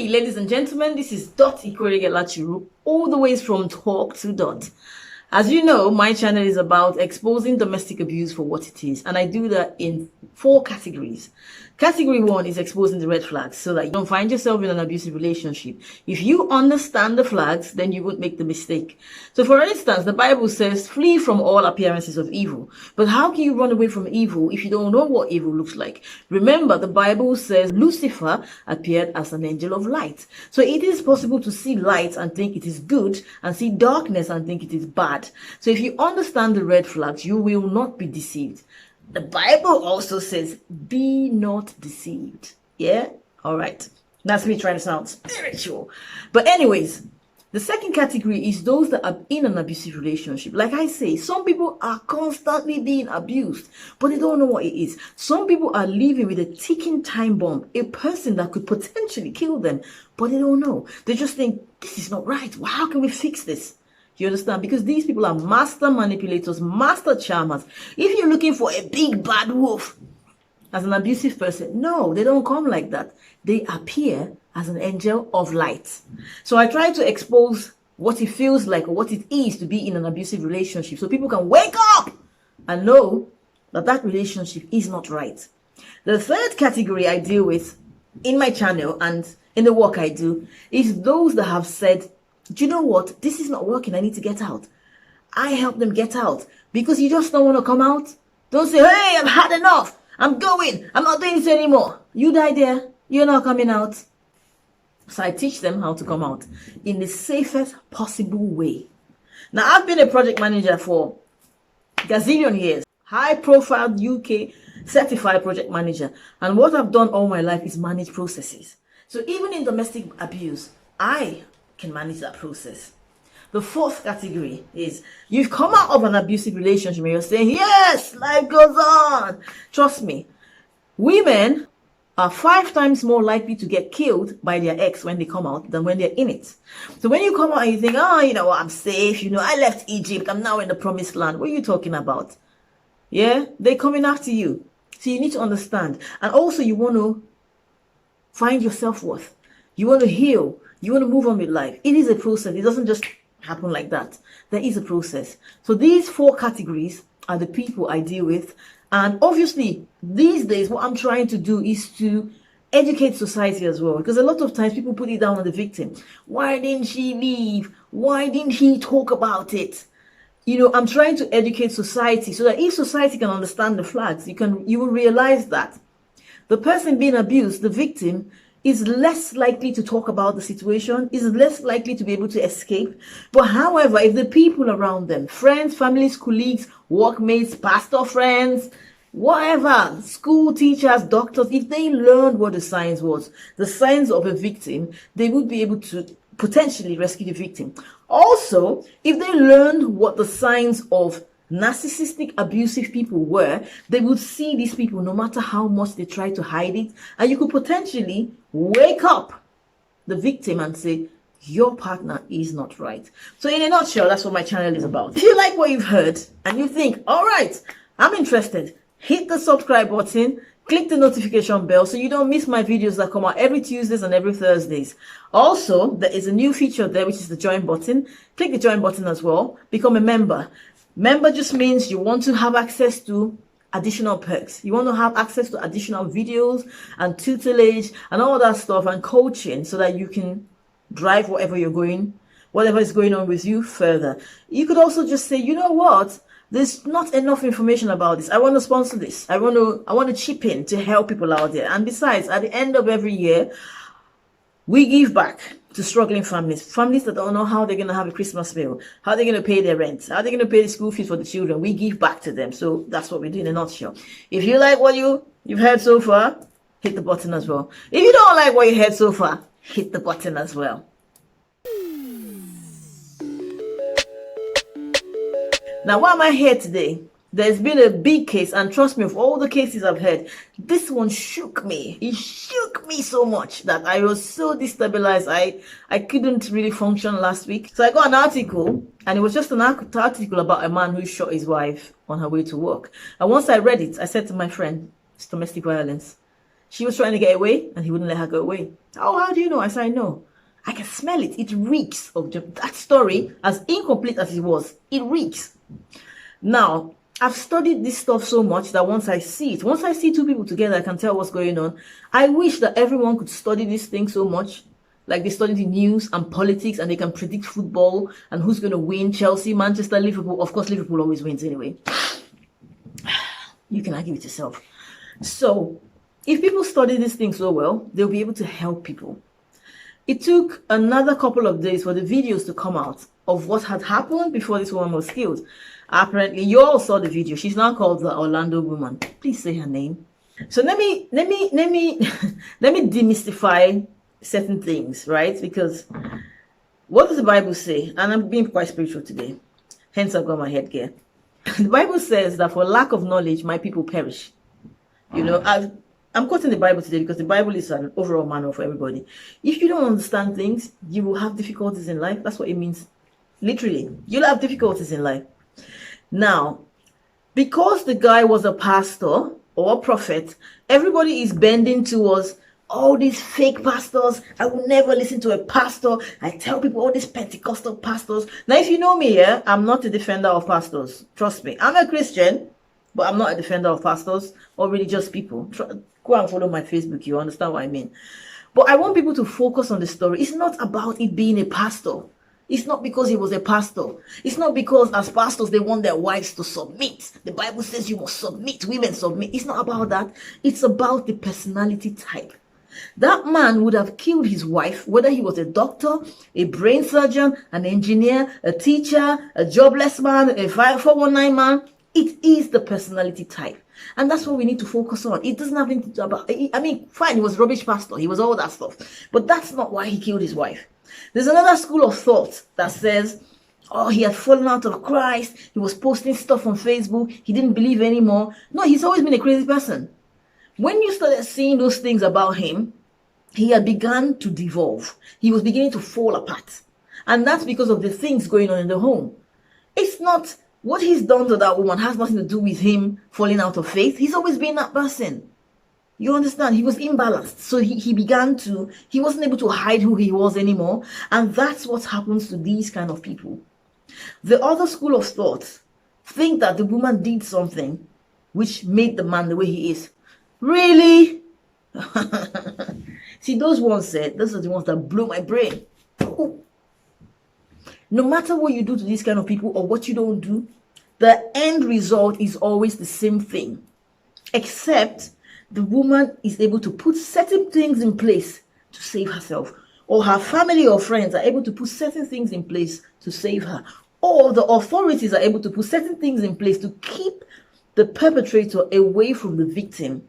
ladies and gentlemen, this is IkwerreGirl Acheru, all the way from Talk to Dot. As you know, my channel is about exposing domestic abuse for what it is, and I do that in 4 categories. Category 1 is exposing the red flags so that you don't find yourself in an abusive relationship. If you understand the flags, then you won't make the mistake. So for instance, the Bible says, flee from all appearances of evil. But how can you run away from evil if you don't know what evil looks like? Remember, the Bible says Lucifer appeared as an angel of light. So it is possible to see light and think it is good, and see darkness and think it is bad. So if you understand the red flags, you will not be deceived. The Bible also says, be not deceived. Yeah? All right. That's me trying to sound spiritual. But anyways, the second category is those that are in an abusive relationship. Like I say, some people are constantly being abused, but they don't know what it is. Some people are living with a ticking time bomb, a person that could potentially kill them, but they don't know. They just think, this is not right. Well, how can we fix this? You understand? Because these people are master manipulators, master charmers. If you're looking for a big bad wolf as an abusive person, no, they don't come like that. They appear as an angel of light. So I try to expose what it feels like or what it is to be in an abusive relationship so people can wake up and know that that relationship is not right. The third category I deal with in my channel and in the work I do is those that have said, do you know what? This is not working. I need to get out. I help them get out because you just don't want to come out. Don't say, hey, I've had enough. I'm going. I'm not doing this anymore. You die there. You're not coming out. So I teach them how to come out in the safest possible way. Now, I've been a project manager for a gazillion years. High profile UK certified project manager. And what I've done all my life is manage processes. So even in domestic abuse, I can manage that process. The fourth category is you've come out of an abusive relationship and you're saying, yes, life goes on. Trust me, women are 5 times more likely to get killed by their ex when they come out than when they're in it. So when you come out and you think, oh, you know, I'm safe, you know, I left Egypt, I'm now in the promised land. What are you talking about? Yeah, they're coming after you. So you need to understand. And also you want to find your self-worth. You want to heal. You want to move on with life. It is a process. It doesn't just happen like that. There is a process. So these 4 categories are the people I deal with. And obviously, these days, what I'm trying to do is to educate society as well. Because a lot of times people put it down on the victim. Why didn't she leave? Why didn't he talk about it? You know, I'm trying to educate society so that if society can understand the flags, you will realize that the person being abused, the victim, is less likely to talk about the situation, is less likely to be able to escape. But however, if the people around them, friends, families, colleagues, workmates, pastor friends, whatever, school teachers, doctors, if they learned what the signs was, the signs of a victim, they would be able to potentially rescue the victim. Also, if they learned what the signs of narcissistic, abusive people were, they would see these people no matter how much they try to hide it, and you could potentially wake up the victim and say, your partner is not right. So in a nutshell, that's what my channel is about. If you like what you've heard and you think, all right, I'm interested, hit the subscribe button, click the notification bell so you don't miss my videos that come out every Tuesdays and every Thursdays. Also, there is a new feature there, which is the join button. Click the join button as well. Become a member. Member just means you want to have access to additional perks. You want to have access to additional videos and tutelage and all that stuff and coaching so that you can drive whatever is going on with you further. You could also just say, you know what? There's not enough information about this. I want to sponsor this. I want to chip in to help people out there. And besides, at the end of every year, we give back to struggling families that don't know how they're going to have a Christmas meal, how they're going to pay their rent, how they're going to pay the school fees for the children. We give back to them. So that's what we do in a nutshell. If you like what you've heard so far, hit the button as well. If you don't like what you heard so far, hit the button as well. Now, why am I here today? There's been a big case, and trust me, of all the cases I've heard, this one shook me. It shook me so much that I was so destabilized. I couldn't really function last week. So I got an article, and it was just an article about a man who shot his wife on her way to work. And once I read it, I said to my friend, it's domestic violence. She was trying to get away and he wouldn't let her go away. Oh, how do you know? I said, I know. I can smell it. It reeks of that story, as incomplete as it was. It reeks. Now, I've studied this stuff so much that once I see two people together, I can tell what's going on. I wish that everyone could study this thing so much, like they study the news and politics, and they can predict football and who's going to win. Chelsea, Manchester, Liverpool. Of course, Liverpool always wins anyway. You can argue with yourself. So, if people study this thing so well, they'll be able to help people. It took another couple of days for the videos to come out of what had happened before this woman was killed. Apparently, you all saw the video. She's now called the Orlando woman. Please say her name. So let me demystify certain things, right? Because what does the Bible say? And I'm being quite spiritual today. Hence, I've got my headgear. The Bible says that for lack of knowledge, my people perish. You know, I'm quoting the Bible today because the Bible is an overall manual for everybody. If you don't understand things, you will have difficulties in life. That's what it means. Literally, you'll have difficulties in life. Now, because the guy was a pastor or a prophet, everybody is bending towards all these fake pastors. I will never listen to a pastor. I tell people all these Pentecostal pastors. Now, if you know me here, I'm not a defender of pastors. Trust me. I'm a Christian, but I'm not a defender of pastors or religious people. Go and follow my Facebook. You understand what I mean? But I want people to focus on the story. It's not about it being a pastor. It's not because he was a pastor. It's not because as pastors they want their wives to submit. The Bible says you must submit. Women submit. It's not about that. It's about the personality type. That man would have killed his wife, whether he was a doctor, a brain surgeon, an engineer, a teacher, a jobless man, a 419 man. It is the personality type. And that's what we need to focus on. It doesn't have anything to do about, I mean, fine, he was a rubbish pastor. He was all that stuff. But that's not why he killed his wife. There's another school of thought that says, oh, he had fallen out of Christ. He was posting stuff on Facebook. He didn't believe anymore. No, he's always been a crazy person. When you started seeing those things about him, he had begun to devolve. He was beginning to fall apart. And that's because of the things going on in the home. It's not what he's done to that woman has nothing to do with him falling out of faith. He's always been that person. You understand? He was imbalanced. So he wasn't able to hide who he was anymore. And that's what happens to these kind of people. The other school of thought think that the woman did something which made the man the way he is. Really? See, those ones those are the ones that blow my brain. Ooh. No matter what you do to these kind of people or what you don't do, the end result is always the same thing. Except the woman is able to put certain things in place to save herself. Or her family or friends are able to put certain things in place to save her. Or the authorities are able to put certain things in place to keep the perpetrator away from the victim.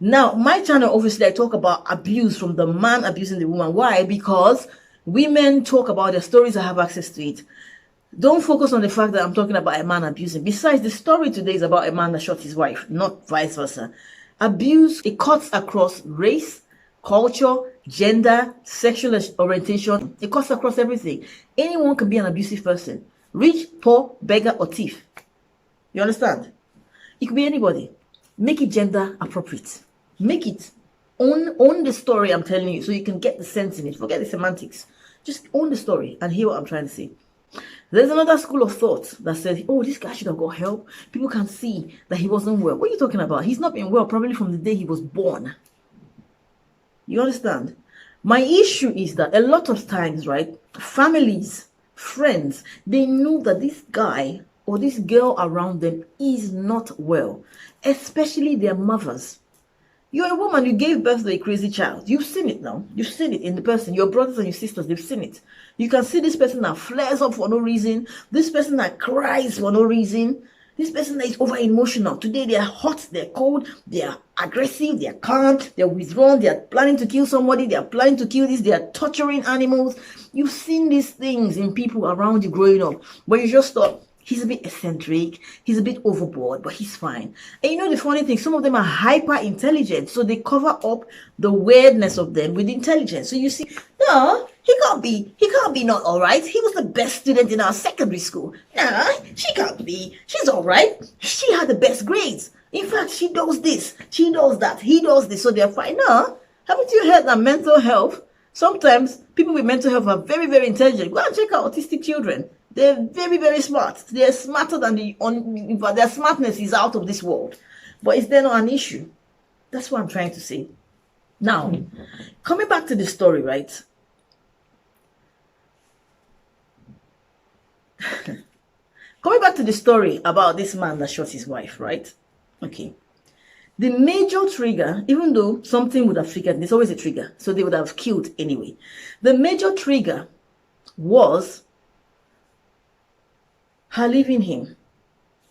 Now, my channel, obviously, I talk about abuse from the man abusing the woman. Why? Because women talk about their stories. I have access to it. Don't focus on the fact that I'm talking about a man abusing. Besides, the story today is about a man that shot his wife, not vice versa. Abuse, it cuts across race, culture, gender, sexual orientation. It cuts across everything. Anyone can be an abusive person. Rich, poor, beggar, or thief. You understand? It could be anybody. Make it gender appropriate. Make it. Own the story I'm telling you so you can get the sense in it. Forget the semantics. Just own the story and hear what I'm trying to say. There's another school of thought that says, oh, this guy should have got help. People can see that he wasn't well. What are you talking about? He's not been well probably from the day he was born. You understand? My issue is that a lot of times, right, families, friends, they know that this guy or this girl around them is not well, especially their mothers. You're a woman, you gave birth to a crazy child. You've seen it now. You've seen it in the person. Your brothers and your sisters, they've seen it. You can see this person that flares up for no reason. This person that cries for no reason. This person that is over emotional. Today they are hot, they're cold, they are aggressive, they are calm, they're withdrawn, they are planning to kill somebody, they are planning to kill this, they are torturing animals. You've seen these things in people around you growing up, but you just thought, he's a bit eccentric, he's a bit overboard, but he's fine. And you know the funny thing, some of them are hyper intelligent, so they cover up the weirdness of them with intelligence. So you see, no, he can't be not all right. He was the best student in our secondary school. Nah, she can't be. She's all right. She had the best grades. In fact, she does this, she does that, he does this, so they're fine. No, haven't you heard that mental health? Sometimes people with mental health are very, very intelligent. Go and check out autistic children. They're very, very smart. They're smarter than their smartness is out of this world. But is there not an issue? That's what I'm trying to say. Now, coming back to the story, right? Coming back to the story about this man that shot his wife, right? Okay. The major trigger, even though something would have triggered, there's always a trigger, so they would have killed anyway. The major trigger was her leaving him.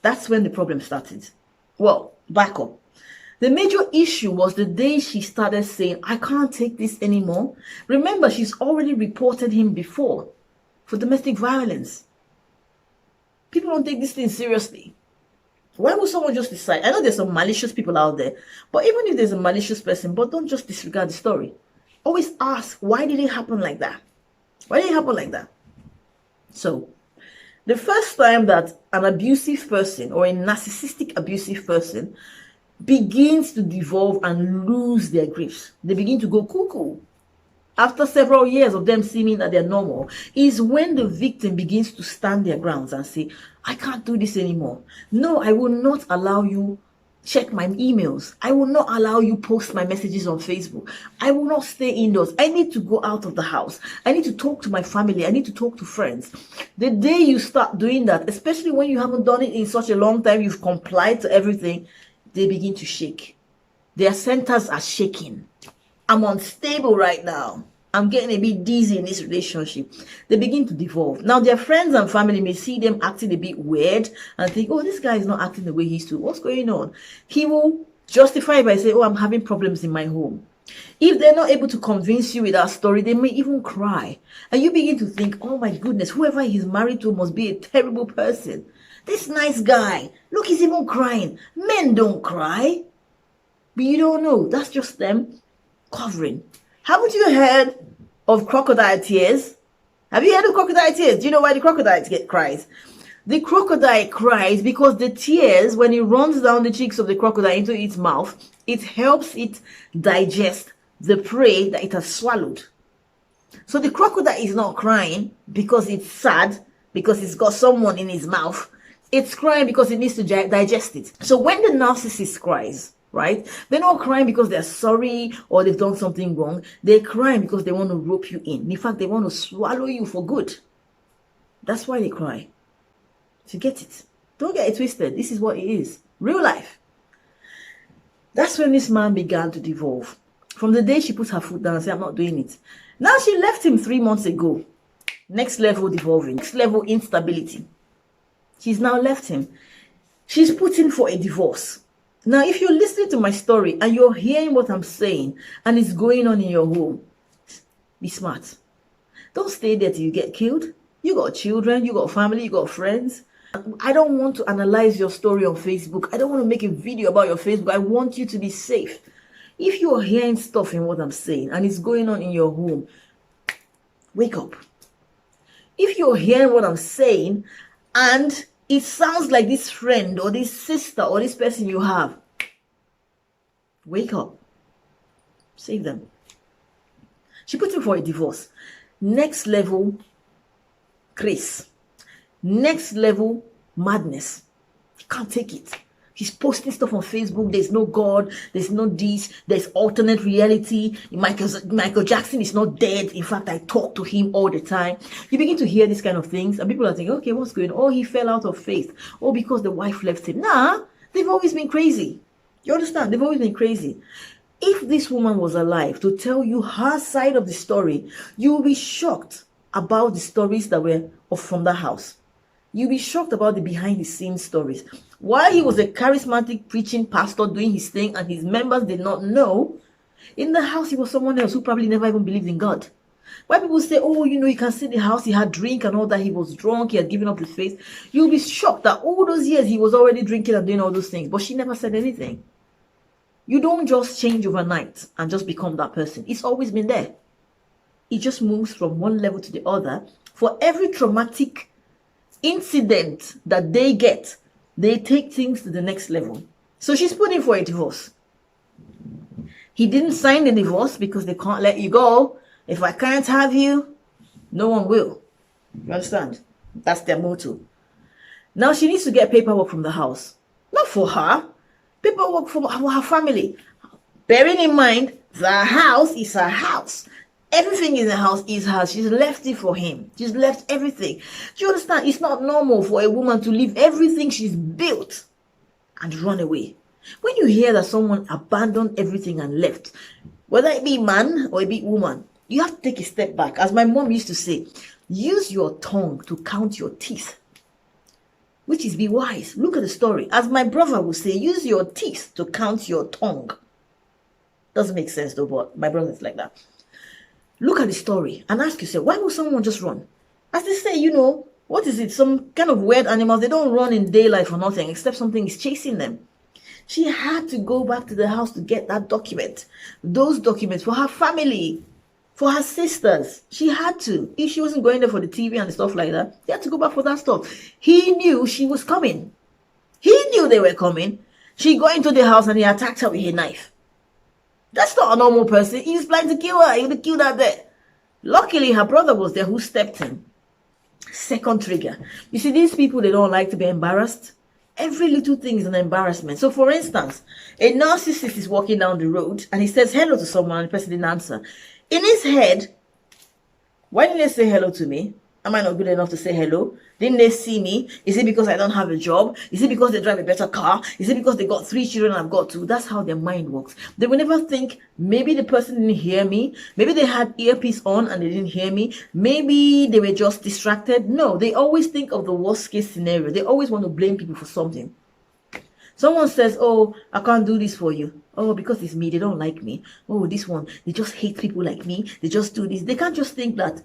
That's when the problem started. Well, back up. The major issue was the day she started saying, I can't take this anymore. Remember, she's already reported him before for domestic violence. People don't take this thing seriously. Why would someone just decide? I know there's some malicious people out there, but even if there's a malicious person, but don't just disregard the story. Always ask, why did it happen like that? Why did it happen like that? So, the first time that an abusive person or a narcissistic abusive person begins to devolve and lose their grips, they begin to go cuckoo. After several years of them seeming that they're normal, is when the victim begins to stand their grounds and say, I can't do this anymore. No, I will not allow you check my emails. I will not allow you post my messages on Facebook. I will not stay indoors. I need to go out of the house. I need to talk to my family. I need to talk to friends. The day you start doing that, especially when you haven't done it in such a long time, you've complied to everything, they begin to shake. Their centers are shaking. I'm unstable right now. I'm getting a bit dizzy in this relationship. They begin to devolve. Now, their friends and family may see them acting a bit weird and think, oh, this guy is not acting the way he used to. What's going on? He will justify it by saying, oh, I'm having problems in my home. If they're not able to convince you with that story, they may even cry. And you begin to think, oh my goodness, whoever he's married to must be a terrible person. This nice guy, look, he's even crying. Men don't cry. But you don't know. That's just them covering. Haven't you heard of crocodile tears? Have you heard of crocodile tears? Do you know why the crocodile cries? The crocodile cries because the tears, when it runs down the cheeks of the crocodile into its mouth, it helps it digest the prey that it has swallowed. So the crocodile is not crying because it's sad, because it's got someone in his mouth. It's crying because it needs to digest it. So when the narcissist cries, right, they're not crying because they're sorry or they've done something wrong. They're crying because they want to rope you in. In fact, they want to swallow you for good. That's why they cry. To get it. Don't get it twisted. This is what it is. Real life. That's when this man began to devolve. From the day she put her foot down and said, I'm not doing it. Now she left him 3 months ago. Next level devolving. Next level instability. She's now left him. She's putting for a divorce. Now, if you're listening to my story and you're hearing what I'm saying and it's going on in your home, be smart. Don't stay there till you get killed. You got children, you got family, you got friends. I don't want to analyze your story on Facebook. I don't want to make a video about your Facebook. I want you to be safe. If you're hearing stuff in what I'm saying and it's going on in your home, wake up. If you're hearing what I'm saying and it sounds like this friend or this sister or this person you have, wake up. Save them. She put him for a divorce. Next level grace. Next level madness. He can't take it. He's posting stuff on Facebook. There's no God. There's no this. There's alternate reality. Michael Jackson is not dead. In fact, I talk to him all the time. You begin to hear these kind of things. And people are thinking, okay, what's going on? Oh, he fell out of faith. Oh, because the wife left him. Nah, they've always been crazy. You understand? They've always been crazy. If this woman was alive to tell you her side of the story, you will be shocked about the stories that were from that house. You'll be shocked about the behind the scenes stories. While he was a charismatic preaching pastor doing his thing and his members did not know, in the house he was someone else who probably never even believed in God. Why people say, oh, you know, you can see the house, he had drink and all that, he was drunk, he had given up his faith. You'll be shocked that all those years he was already drinking and doing all those things, but she never said anything. You don't just change overnight and just become that person. It's always been there. It just moves from one level to the other. For every traumatic incident that they get, they take things to the next level. So she's put in for a divorce. He didn't sign the divorce because they can't let you go. If I can't have you, no one will. You understand? That's their motto. Now she needs to get paperwork from the house. Not for her. Paperwork for her family. Bearing in mind, the house is her house. Everything in the house is hers. She's left it for him. She's left everything. Do you understand? It's not normal for a woman to leave everything she's built and run away. When you hear that someone abandoned everything and left, whether it be man or it be woman, you have to take a step back. As my mom used to say, use your tongue to count your teeth, which is be wise. Look at the story. As my brother would say, use your teeth to count your tongue. Doesn't make sense though, but my brother's like that. Look at the story and ask yourself, why would someone just run? As they say, you know, what is it? Some kind of weird animals, they don't run in daylight for nothing, except something is chasing them. She had to go back to the house to get that document. Those documents for her family, for her sisters. She had to. If she wasn't going there for the TV and stuff like that, she had to go back for that stuff. He knew she was coming. He knew they were coming. She got into the house and he attacked her with a knife. That's not a normal person. He was planning to kill her. He would have killed her there. Luckily, her brother was there who stepped in. Second trigger. You see, these people, they don't like to be embarrassed. Every little thing is an embarrassment. So, for instance, a narcissist is walking down the road and he says hello to someone and the person didn't answer. In his head, why didn't they say hello to me? Am I not good enough to say hello? Didn't they see me? Is it because I don't have a job? Is it because they drive a better car? Is it because they got 3 children and I've got 2? That's how their mind works. They will never think, maybe the person didn't hear me. Maybe they had earpiece on and they didn't hear me. Maybe they were just distracted. No, they always think of the worst case scenario. They always want to blame people for something. Someone says, oh, I can't do this for you. Oh, because it's me. They don't like me. Oh, this one, they just hate people like me. They just do this. They can't just think that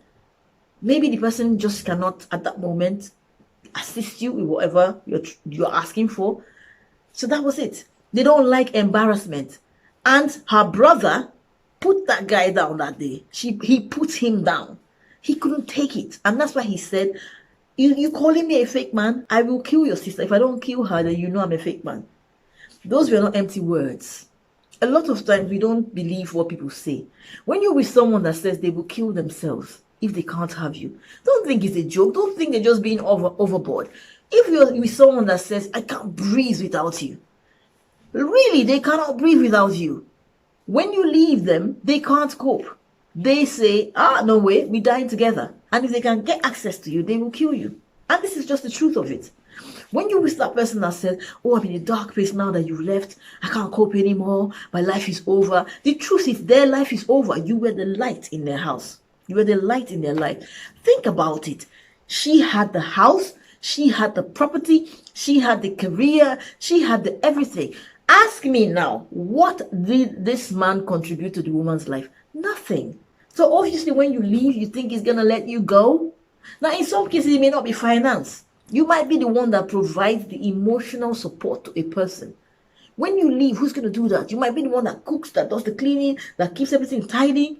maybe the person just cannot at that moment assist you with whatever you're asking for. So that was it. They don't like embarrassment. And her brother put that guy down that day. He put him down. He couldn't take it. And that's why he said, you calling me a fake man? I will kill your sister. If I don't kill her, then you know I'm a fake man. Those were not empty words. A lot of times we don't believe what people say. When you're with someone that says they will kill themselves if they can't have you, don't think it's a joke. Don't think they're just being overboard. If you're with someone that says, I can't breathe without you, really, they cannot breathe without you. When you leave them, they can't cope. They say, no way, we're dying together. And if they can get access to you, they will kill you. And this is just the truth of it. When you're with that person that says, oh, I'm in a dark place now that you've left. I can't cope anymore. My life is over. The truth is their life is over. You were the light in their house. You were the light in their life. Think about it. She had the house. She had the property. She had the career. She had the everything. Ask me now, what did this man contribute to the woman's life? Nothing. So obviously when you leave, you think he's going to let you go. Now, in some cases, it may not be finance. You might be the one that provides the emotional support to a person. When you leave, who's going to do that? You might be the one that cooks, that does the cleaning, that keeps everything tidy,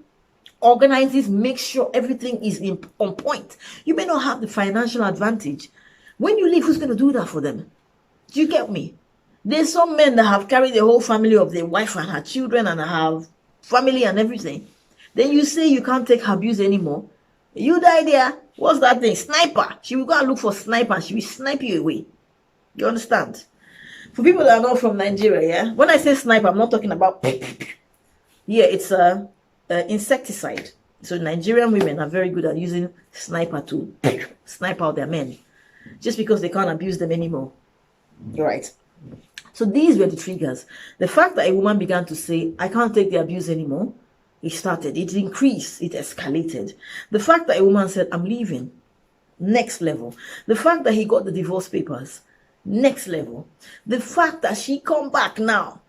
organizes, makes sure everything is on point. You may not have the financial advantage. When you leave, who's going to do that for them? Do you get me? There's some men that have carried the whole family of their wife and her children and have family and everything. Then you say you can't take her abuse anymore. You die there. What's that thing? Sniper. She will go and look for sniper and she will snipe you away. You understand? For people that are not from Nigeria, yeah? When I say sniper, I'm not talking about yeah, it's a insecticide. So Nigerian women are very good at using sniper to snipe out their men. Just because they can't abuse them anymore. You're right. So these were the triggers. The fact that a woman began to say, I can't take the abuse anymore. It started, it increased, it escalated. The fact that a woman said, I'm leaving, next level. The fact that he got the divorce papers, next level. The fact that she come back now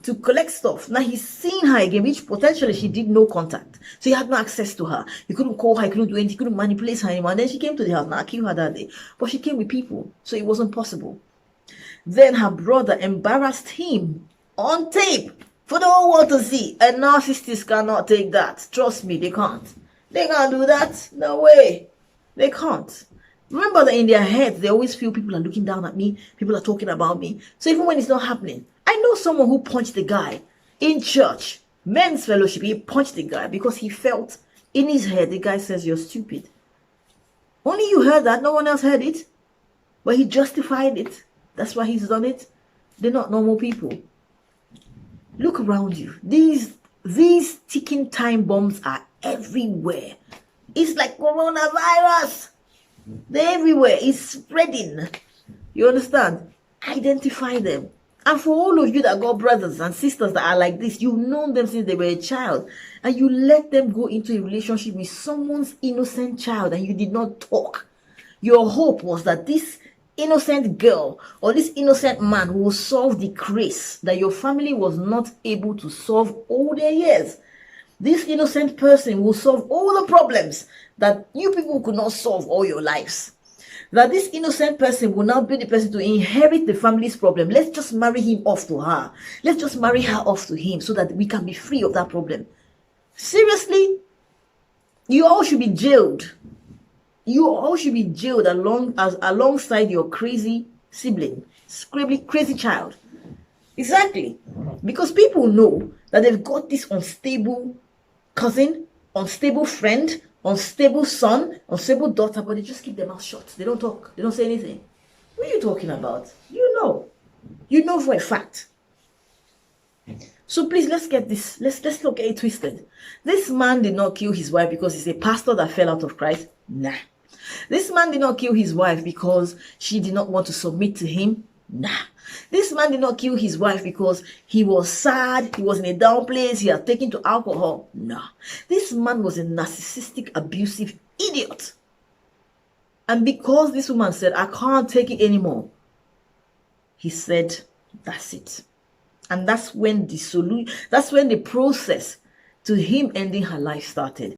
to collect stuff. Now he's seen her again, which potentially she did no contact. So he had no access to her. He couldn't call her, he couldn't do anything, he couldn't manipulate her anymore. And then she came to the house. Now I killed her that day. But she came with people, so it wasn't possible. Then her brother embarrassed him on tape. For the whole world to see. A narcissist cannot take that. Trust me, they can't. They can't do that. No way. They can't. Remember that in their heads, they always feel people are looking down at me. People are talking about me. So even when it's not happening, I know someone who punched the guy in church, men's fellowship. He punched the guy because he felt in his head, the guy says, you're stupid. Only you heard that, no one else heard it. But he justified it. That's why he's done it. They're not normal people. Look around you. These ticking time bombs are everywhere. It's like coronavirus. They're everywhere. It's spreading. You understand? Identify them. And for all of you that got brothers and sisters that are like this, you've known them since they were a child, and you let them go into a relationship with someone's innocent child and you did not talk. Your hope was that this innocent girl or this innocent man will solve the craze that your family was not able to solve all their years. This innocent person will solve all the problems that you people could not solve all your lives. That this innocent person will now be the person to inherit the family's problem. Let's just marry him off to her. Let's just marry her off to him so that we can be free of that problem. Seriously? You all should be jailed. You all should be jailed alongside your crazy sibling, crazy child. Exactly. Because people know that they've got this unstable cousin, unstable friend, unstable son, unstable daughter, but they just keep their mouth shut. They don't talk. They don't say anything. What are you talking about? You know. You know for a fact. So please, let's get this. Let's not get it twisted. This man did not kill his wife because he's a pastor that fell out of Christ. Nah. This man did not kill his wife because she did not want to submit to him. Nah. This man did not kill his wife because he was sad, he was in a down place, he had taken to alcohol. Nah. This man was a narcissistic, abusive idiot. And because this woman said, I can't take it anymore, he said, that's it. And that's when the process to him ending her life started.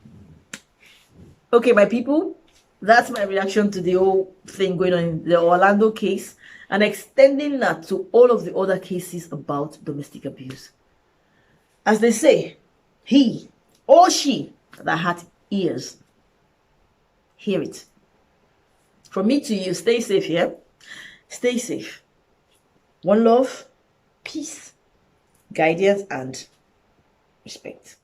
Okay, my people, that's my reaction to the whole thing going on in the Orlando case, and extending that to all of the other cases about domestic abuse. As they say, he or she that had ears, hear it. From me to you, stay safe here. Stay safe. One love, peace, guidance, and respect.